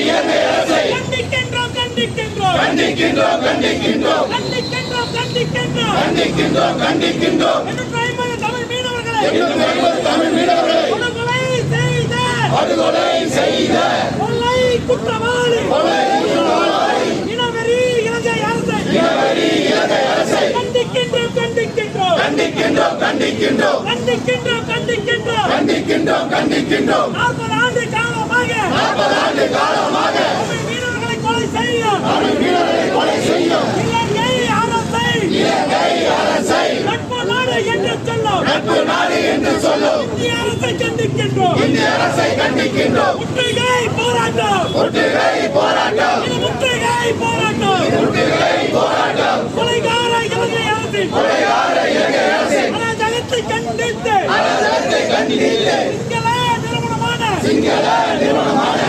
இலங்கை அரசை கண்டிக்கின்றோம் கண்டிக்கின்றோம் கண்டிக்கின்றோம் கண்டிக்கின்றோம் கண்டிக்கின்றோம் கண்டிக்கின்றோம் கண்டிக்கின்றோம் கண்டிக்கின்றோம் எங்கள் தமிழ் மீனவர்களை எங்கள் தமிழ் மீனவர்களை படுகொலை செய்த கொள்ளை குற்றவாளி இனவெறி இலங்கை அரசை கண்டிக்கின்றோம் கண்டிக்கின்றோம் கண்டிக்கின்றோம் கண்டிக்கின்றோம் கண்டிக்கின்றோம் கண்டிக்கின்றோம் கண்டிக்கின்றோம் கண்டிக்கின்றோம் 40 ஆண்டு காலமாக தமிழ் மீனவர்களை கொலை செய்யும் இலங்கை அரசை நட்பு நாடு என்று சொல்லும் இந்திய அரசை கண்டிக்கின்றோம் முற்றுகை போராட்டம் கொலைகார இலங்கை அரசின் அராஜகத்தை கண்டித்து சிங்கள நிறுவனமான